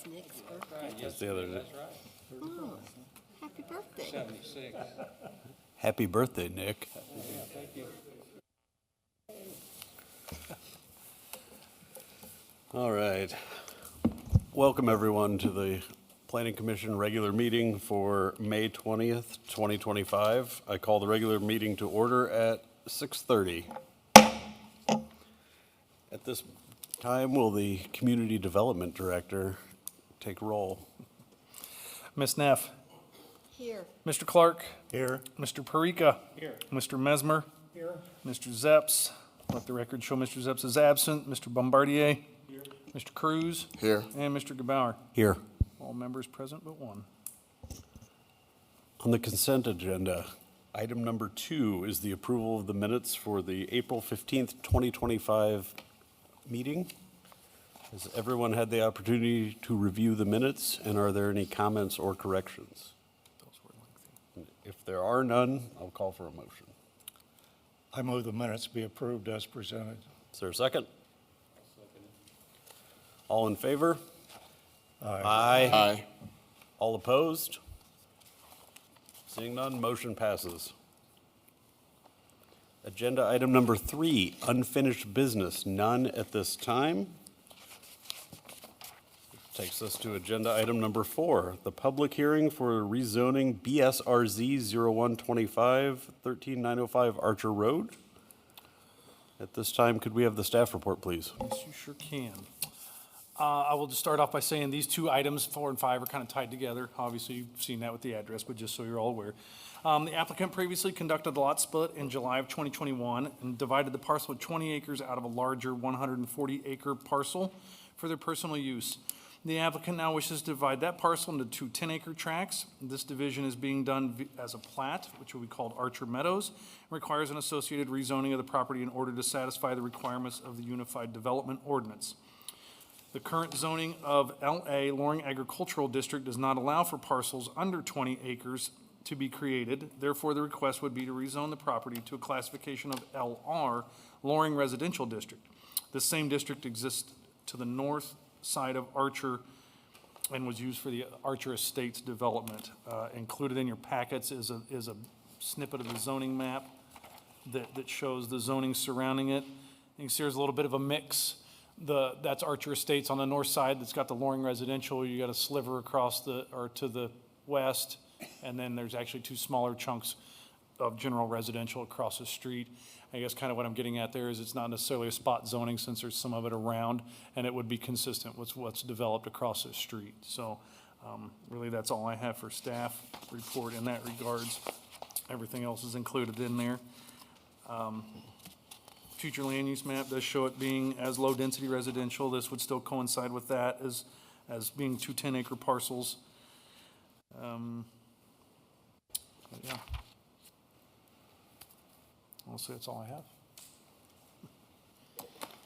It's Nick's birthday. That's the other day. Oh, happy birthday. 76. Happy birthday, Nick. Yeah, thank you. All right. Welcome, everyone, to the Planning Commission regular meeting for May 20th, 2025. I call the regular meeting to order at 6:30. At this time, will the Community Development Director take roll? Ms. Neff, Here. Mr. Clark, Here. Mr. Parika, Here. Mr. Mesmer, Here. Mr. Zeps, let the record show Mr. Zeps is absent, Mr. Bombardier, Here. Mr. Cruz, Here. and Mr. Gebauer. Here. All members present but one. On the consent agenda, item number 2 is the approval of the minutes for the April 15th, 2025 meeting. Has everyone had the opportunity to review the minutes, and are there any comments or corrections? If there are none, I'll call for a motion. I move the minutes be approved as presented. Is there a second? All in favor? Aye. Aye. All opposed? Seeing none, motion passes. Agenda item number 3, unfinished business, none at this time. Takes us to agenda item number 4, the public hearing for rezoning BSRZ 0125 13905 Archer Road. At this time, could we have the staff report, please? Yes, you sure can. I will just start off by saying these two items, 4 and 5, are kind of tied together. Obviously, you've seen that with the address, but just so you're all aware. The applicant previously conducted a lot split in July of 2021 and divided the parcel of 20 acres out of a larger 140-acre parcel for their personal use. The applicant now wishes to divide that parcel into 2 10-acre tracts. This division is being done as a plat, which will be called Archer Meadows, and requires an associated rezoning of the property in order to satisfy the requirements of the Unified Development Ordinance. The current zoning of LA, Loring Agricultural District, does not allow for parcels under 20 acres to be created. Therefore, the request would be to rezone the property to a classification of LR, Loring Residential District. This same district exists to the north side of Archer and was used for the Archer Estates development. Included in your packets is a snippet of the zoning map that shows the zoning surrounding it. You can see there's a little bit of a mix. That's Archer Estates on the north side. That's got the Loring Residential. You got a sliver across to the west, and then there's actually 2 smaller chunks of general residential across the street. I guess kind of what I'm getting at there is it's not necessarily a spot zoning since there's some of it around, and it would be consistent with what's developed across the street. So really that's all I have for staff report in that regards. Everything else is included in there. Future land use map does show it being as low density residential. This would still coincide with that as being 2 10-acre parcels. Yeah. I'll say that's all I have.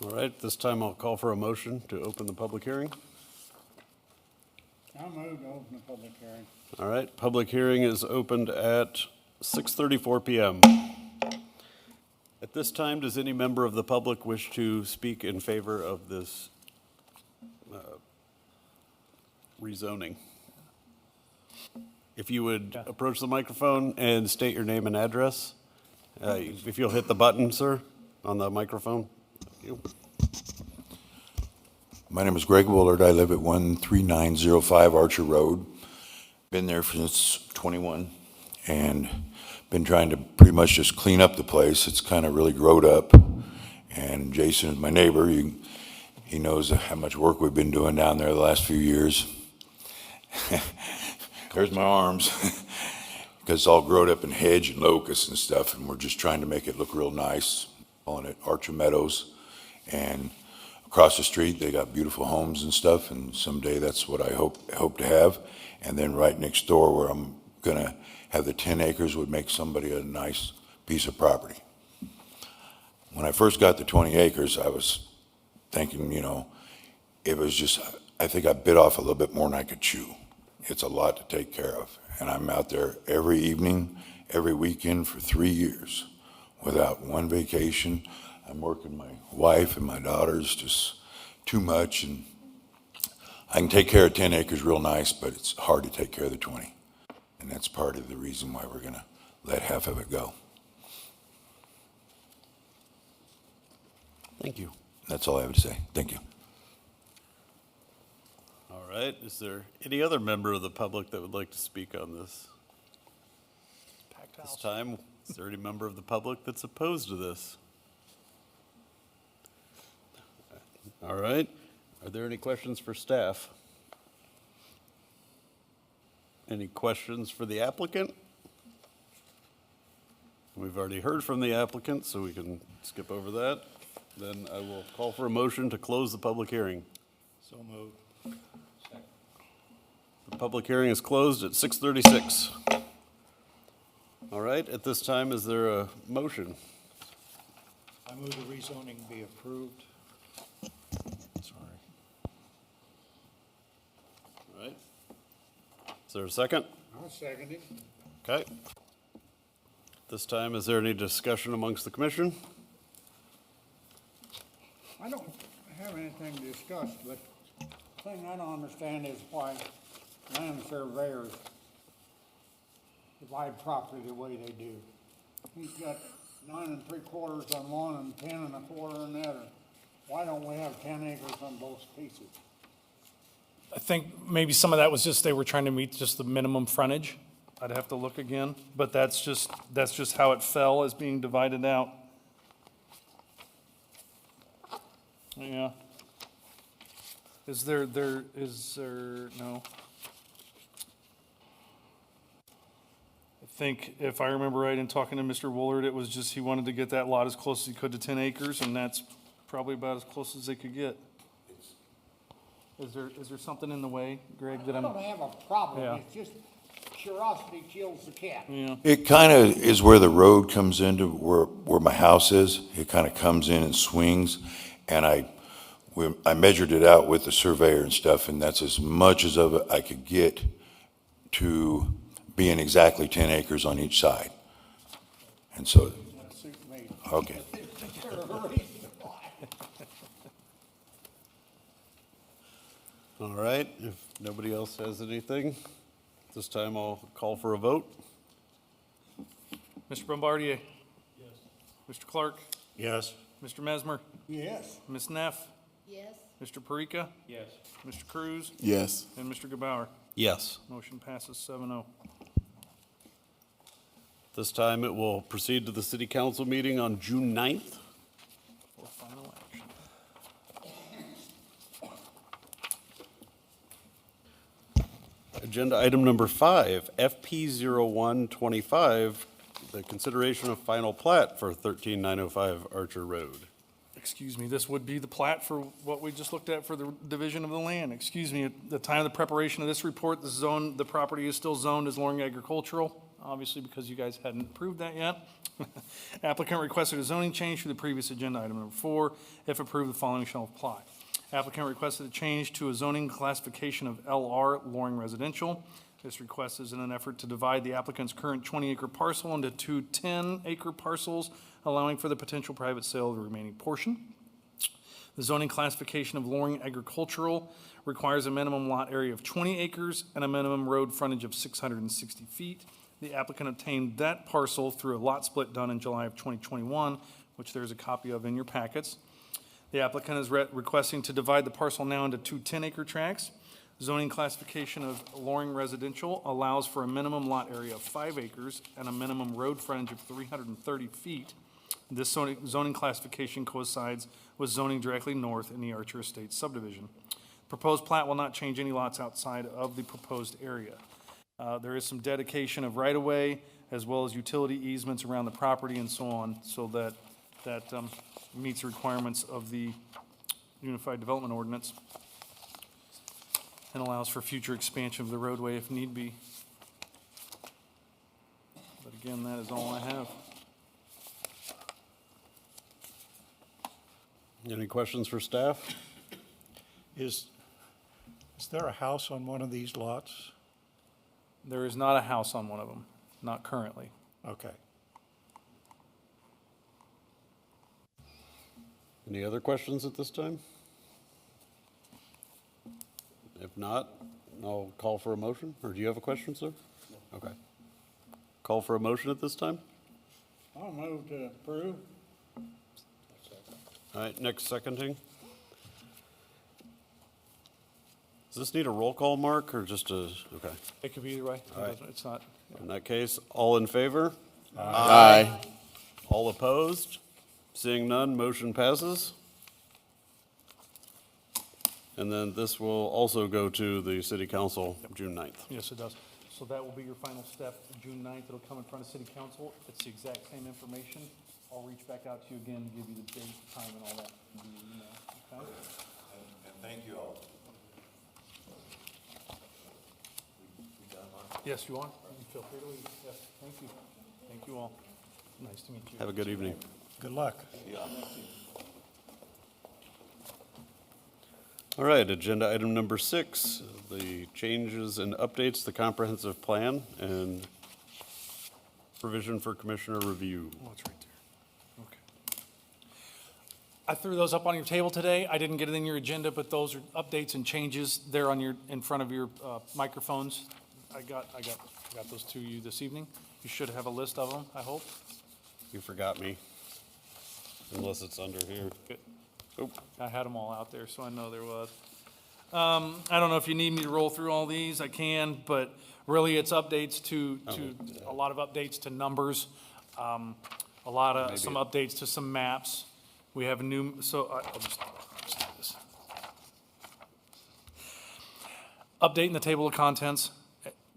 All right, this time I'll call for a motion to open the public hearing. I move to open the public hearing. All right, public hearing is opened at 6:34 p.m. At this time, does any member of the public wish to speak in favor of this rezoning? If you would approach the microphone and state your name and address. If you'll hit the button, sir, on the microphone. Thank you. My name is Greg Woolard. I live at 13905 Archer Road. Been there since 21 and been trying to pretty much just clean up the place. It's kind of really growed up. And Jason is my neighbor. He knows how much work we've been doing down there the last few years. There's my arms. Because it's all growed up in hedge and locust and stuff, and we're just trying to make it look real nice, calling it Archer Meadows. And across the street, they got beautiful homes and stuff, and someday that's what I hope to have. And then right next door where I'm gonna have the 10 acres would make somebody a nice piece of property. When I first got the 20 acres, I was thinking, it was just, I think I bit off a little bit more than I could chew. It's a lot to take care of. And I'm out there every evening, every weekend for 3 years without one vacation. I'm working my wife and my daughters just too much. And I can take care of 10 acres real nice, but it's hard to take care of the 20. And that's part of the reason why we're going to let half of it go. Thank you. That's all I have to say. Thank you. All right, is there any other member of the public that would like to speak on this? Packed This house. time, is there any member of the public that's opposed to this? All right, are there any questions for staff? Any questions for the applicant? We've already heard from the applicant, so we can skip over that. Then I will call for a motion to close the public hearing. So moved. The public hearing is closed at 6:36. All right, at this time, is there a motion? I move the rezoning be approved. Sorry. All right. Is there a second? I'll second it. Okay. This time, is there any discussion amongst the commission? I don't have anything to discuss, but the thing I don't understand is why land surveyors divide property the way they do. He's got 9 3/4 on one and 10 1/4 on the other. Why don't we have 10 acres on both pieces? I think maybe some of that was just they were trying to meet just the minimum frontage. I'd have to look again, but that's just how it fell as being divided out. Yeah. Is there, no. I think if I remember right in talking to Mr. Woolard, it was just he wanted to get that lot as close as he could to 10 acres, and that's probably about as close as they could get. Is there something in the way, Greg, that I I'm, don't have a problem, Yeah. it's just curiosity kills the cat. yeah, It kind of is where the road comes into where my house is. It kind of comes in and swings, and I measured it out with the surveyor and stuff, and that's as much as of it I could get to being exactly 10 acres on each side. And so, That suits me. okay. All right, if nobody else has anything, this time I'll call for a vote. Mr. Bombardier? Yes. Mr. Clark? Yes. Mr. Mesmer? Yes. Ms. Neff? Yes. Mr. Parika? Yes. Mr. Cruz? Yes. And Mr. Gebauer? Yes. Motion passes 7-0. This time it will proceed to the city council meeting on June 9th. For final action. Agenda item number 5, FP 0125, the consideration of final plat for 13905 Archer Road. Excuse me, this would be the plat for what we just looked at for the division of the land. Excuse me, at the time of the preparation of this report, the property is still zoned as Loring Agricultural, obviously because you guys hadn't approved that yet. Applicant requested a zoning change to the previous agenda item number 4. If approved, the following shall apply. Applicant requested a change to a zoning classification of LR, Loring Residential. This request is in an effort to divide the applicant's current 20-acre parcel into 2 10-acre parcels, allowing for the potential private sale of the remaining portion. The zoning classification of Loring Agricultural requires a minimum lot area of 20 acres and a minimum road frontage of 660 feet. The applicant obtained that parcel through a lot split done in July of 2021, which there's a copy of in your packets. The applicant is requesting to divide the parcel now into 2 10-acre tracts. Zoning classification of Loring Residential allows for a minimum lot area of 5 acres and a minimum road frontage of 330 feet. This zoning classification coincides with zoning directly north in the Archer Estates subdivision. Proposed plat will not change any lots outside of the proposed area. There is some dedication of right-of-way as well as utility easements around the property and so on, so that meets the requirements of the Unified Development Ordinance and allows for future expansion of the roadway if need be. But again, that is all I have. Any questions for staff? Is there a house on one of these lots? There is not a house on one of them, not currently. Okay. Any other questions at this time? If If not, I'll call for a motion, or do you have a question, sir? Okay. Call for a motion at this time? I'll move to approve. All right, next seconding. Does this need a roll call, Mark, or just a, okay. It could be either way. All right. It's not, In that case, all in favor? Aye. All opposed? Seeing none, motion passes. And then this will also go to the city council June 9th. yes, it does. So that will be your final step, June 9th. It'll come in front of city council. It's the exact same information. I'll reach back out to you again, give you the date, time, and all that via email, okay? And thank you all. Yes, you are. Feel free to leave. Yes, thank you. Thank you all. Nice to meet you. Have a good evening. Good luck. All right, agenda item number 6, the changes and updates to the comprehensive plan and provision for commissioner review. Oh, it's right there. Okay. I threw those up on your table today. I didn't get it in your agenda, but those are updates and changes there on your, in front of your microphones. I got those to you this evening. You should have a list of them, I hope. You forgot me, unless it's under here. Good. Oh, I had them all out there, so I know there was. I don't know if you need me to roll through all these, I can, but really it's updates to a lot of updates to numbers, some updates to some maps. We have a new, so I'll just do this. Updating the table of contents.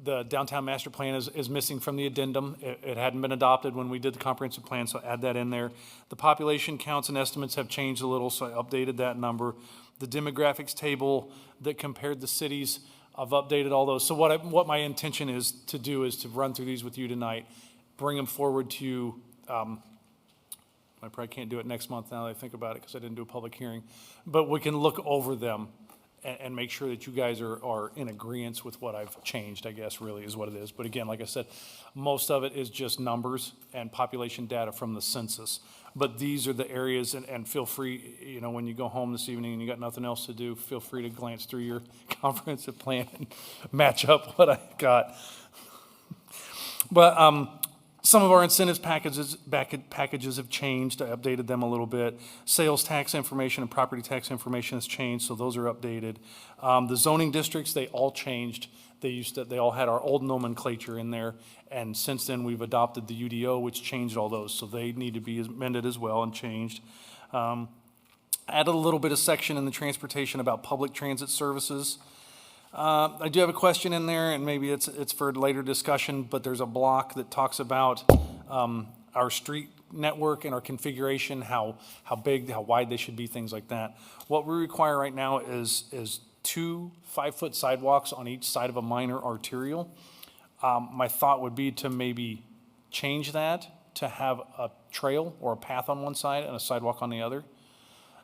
The downtown master plan is missing from the addendum. It hadn't been adopted when we did the comprehensive plan, so add that in there. The population counts and estimates have changed a little, so I updated that number. The demographics table that compared the cities, I've updated all those. So what my intention is to do is to run through these with you tonight, bring them forward to you. I probably can't do it next month now that I think about it because I didn't do a public hearing. But we can look over them and make sure that you guys are in agreement with what I've changed, I guess, really is what it is. But again, like I said, most of it is just numbers and population data from the census. But these are the areas, and feel free, when you go home this evening and you got nothing else to do, feel free to glance through your comprehensive plan and match up what I got. But some of our incentives packages have changed. I updated them a little bit. Sales tax information and property tax information has changed, so those are updated. The zoning districts, they all changed. They all had our old nomenclature in there, and since then we've adopted the UDO, which changed all those, so they need to be amended as well and changed. Added a little bit of section in the transportation about public transit services. I do have a question in there, and maybe it's for later discussion, but there's a block that talks about our street network and our configuration, how big, how wide they should be, things like that. What we require right now is 2 5-foot sidewalks on each side of a minor arterial. My thought would be to maybe change that to have a trail or a path on one side and a sidewalk on the other.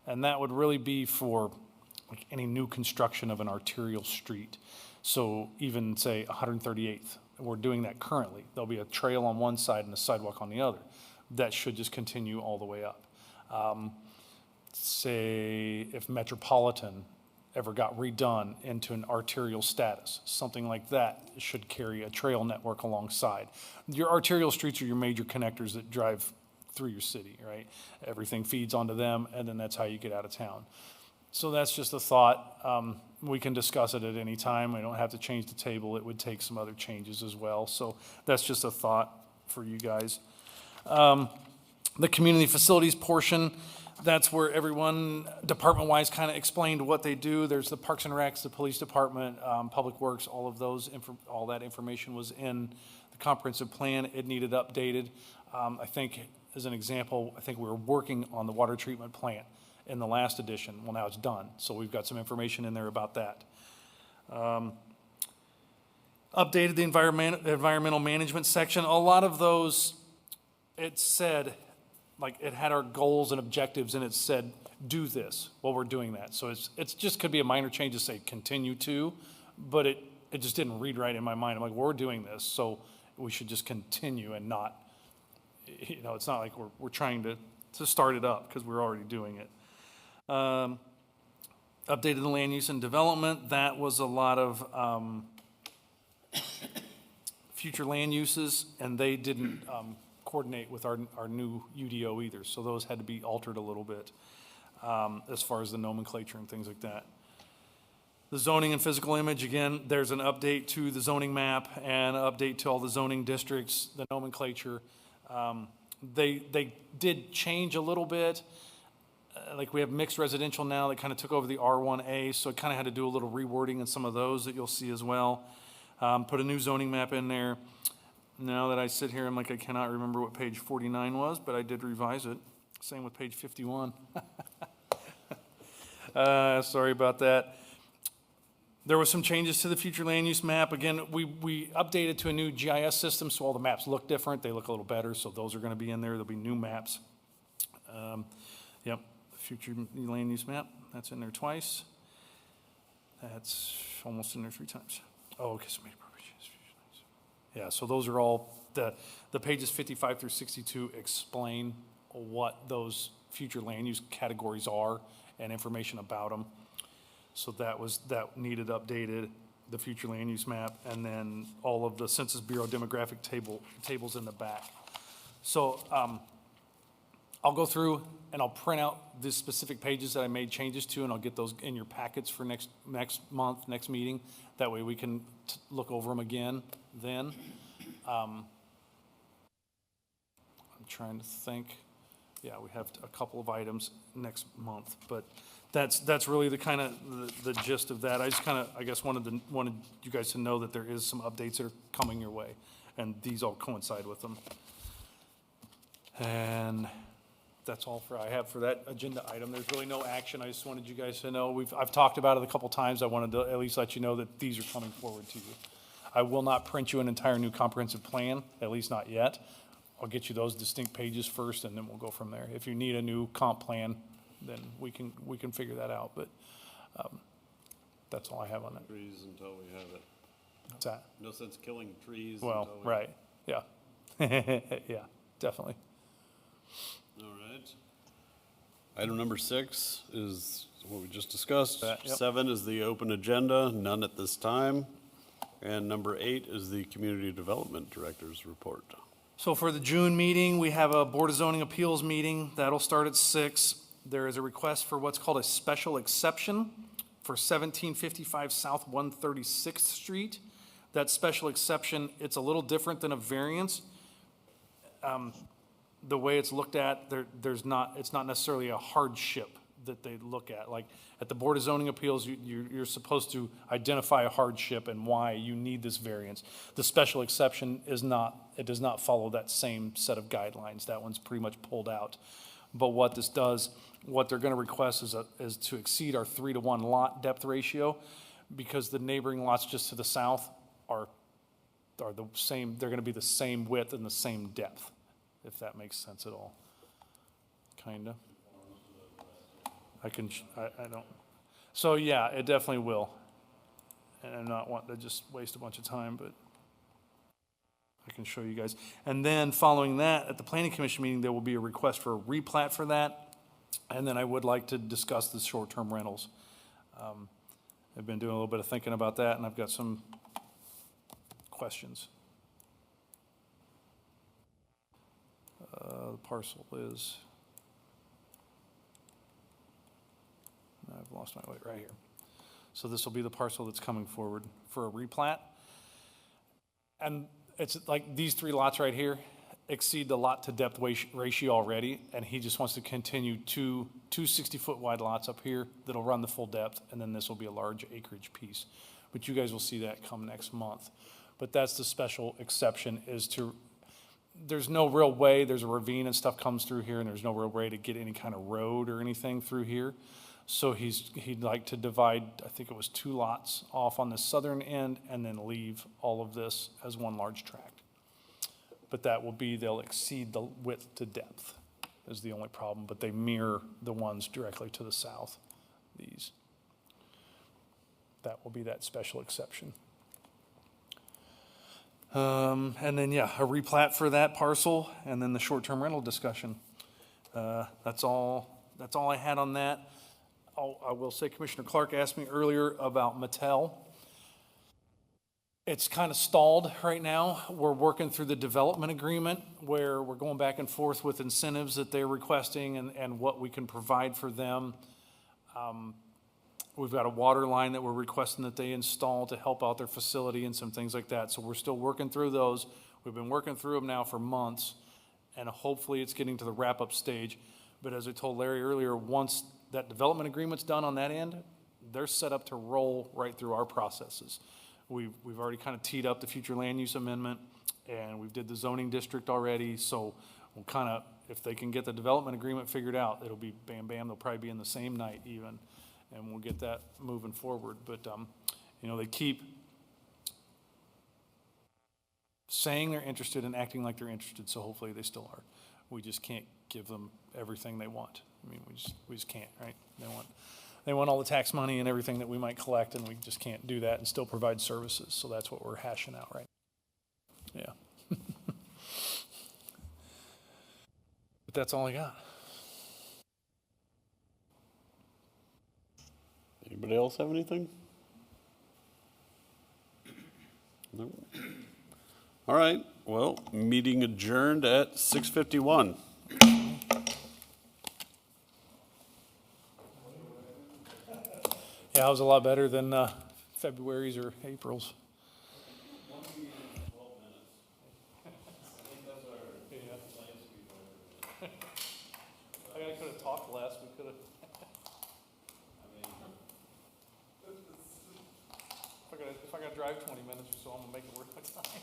And that would really be for like any new construction of an arterial street. So even say 138th, we're doing that currently. There'll be a trail on one side and a sidewalk on the other. That should just continue all the way up. Say if Metropolitan ever got redone into an arterial status, something like that should carry a trail network alongside. Your arterial streets are your major connectors that drive through your city, right? Everything feeds onto them, and then that's how you get out of town. So that's just a thought. We can discuss it at any time. We don't have to change the table. It would take some other changes as well. So that's just a thought for you guys. The community facilities portion, that's where everyone department-wise kind of explained what they do. There's the Parks and Recs, the police department, Public Works, all of those, all that information was in the comprehensive plan. It needed updated. I think, as an example, I think we were working on the water treatment plant in the last edition. Well, now it's done, so we've got some information in there about that. Updated the environmental management section. A lot of those, it said, like it had our goals and objectives, and it said, do this. Well, we're doing that. So it's just could be a minor change to say continue to, but it just didn't read right in my mind. I'm like, we're doing this, so we should just continue and not, it's not like we're trying to start it up because we're already doing it. Updated the land use and development. That was a lot of future land uses, and they didn't coordinate with our new UDO either, so those had to be altered a little bit as far as the nomenclature and things like that. The zoning and physical image, again, there's an update to the zoning map and an update to all the zoning districts, the nomenclature. They did change a little bit. Like we have mixed residential now that kind of took over the R1A, so it kind of had to do a little rewording in some of those that you'll see as well. Put a new zoning map in there. Now that I sit here, I'm like, I cannot remember what page 49 was, but I did revise it. Same with page 51. Sorry about that. There were some changes to the future land use map. Again, we updated to a new GIS system, so all the maps look different. They look a little better, so those are going to be in there. There'll be new maps. Yep, future land use map, that's in there twice. That's almost in there 3 times. Oh, okay, so maybe. Yeah, so those are all, the pages 55 through 62 explain what those future land use categories are and information about them. So that needed updated, the future land use map, and then all of the Census Bureau demographic tables in the back. So I'll go through and I'll print out the specific pages that I made changes to, and I'll get those in your packets for next month, next meeting. That way we can look over them again then. I'm trying to think. Yeah, we have a couple of items next month, but that's really the kind of the gist of that. I just kind of, I guess, wanted you guys to know that there is some updates that are coming your way, and these all coincide with them. And that's all I have for that agenda item. There's really no action. I just wanted you guys to know. I've talked about it a couple times. I wanted to at least let you know that these are coming forward to you. I will not print you an entire new comprehensive plan, at least not yet. I'll get you those distinct pages first, and then we'll go from there. If you need a new comp plan, then we can figure that out. But that's all I have on that. Trees until we have it. What's that? No sense killing trees. Well, until we- right. Yeah. Yeah, definitely. All right. Item number 6 is what we just discussed. Yep. 7 is the open agenda, none at this time. And number 8 is the Community Development Director's report. So for the June meeting, we have a Board of Zoning Appeals meeting. That'll start at 6. There is a request for what's called a special exception for 1755 South 136th Street. That special exception, it's a little different than a variance. The way it's looked at, it's not necessarily a hardship that they look at. Like at the Board of Zoning Appeals, you're supposed to identify a hardship and why you need this variance. The special exception does not follow that same set of guidelines. That one's pretty much pulled out. But what this does, what they're going to request is to exceed our 3-to-1 lot depth ratio, because the neighboring lots just to the south are the same. They're going to be the same width and the same depth, if that makes sense at all. Kinda. I don't. So yeah, it definitely will. And I'm not wanting to just waste a bunch of time, but I can show you guys. And then following that, at the Planning Commission meeting, there will be a request for a replat for that. And then I would like to discuss the short-term rentals. I've been doing a little bit of thinking about that, and I've got some questions. The parcel is, I've lost my way right here. So this will be the parcel that's coming forward for a replat. And it's like these 3 lots right here exceed the lot to depth ratio already, and he just wants to continue two 60-foot wide lots up here that'll run the full depth, and then this will be a large acreage piece. But you guys will see that come next month. But that's the special exception, is to, there's no real way, there's a ravine and stuff comes through here, and there's no real way to get any kind of road or anything through here. So he'd like to divide, I think it was 2 lots off on the southern end, and then leave all of this as one large tract. But that will be, they'll exceed the width to depth is the only problem, but they mirror the ones directly to the south, these. That will be that special exception. And then, yeah, a replat for that parcel, and then the short-term rental discussion. That's all I had on that. I will say Commissioner Clark asked me earlier about Mattel. It's kind of stalled right now. We're working through the development agreement where we're going back and forth with incentives that they're requesting and what we can provide for them. We've got a water line that we're requesting that they install to help out their facility and some things like that. So we're still working through those. We've been working through them now for months, and hopefully it's getting to the wrap-up stage. But as I told Larry earlier, once that development agreement's done on that end, they're set up to roll right through our processes. We've already kind of teed up the future land use amendment, and we've did the zoning district already, so we'll kind of, if they can get the development agreement figured out, it'll be bam, bam, they'll probably be in the same night even, and we'll get that moving forward. But, you know, they keep saying they're interested and acting like they're interested, so hopefully they still are. We just can't give them everything they want. I mean, we just can't, right? They want all the tax money and everything that we might collect, and we just can't do that and still provide services. So that's what we're hashing out right now. Yeah. But that's all I got. Anybody else have anything? No. All right, well, meeting adjourned at 6:51. Yeah, it was a lot better than February's or April's. I could have talked less, we could have. If I gotta drive 20 minutes or so, I'm gonna make it worth my time.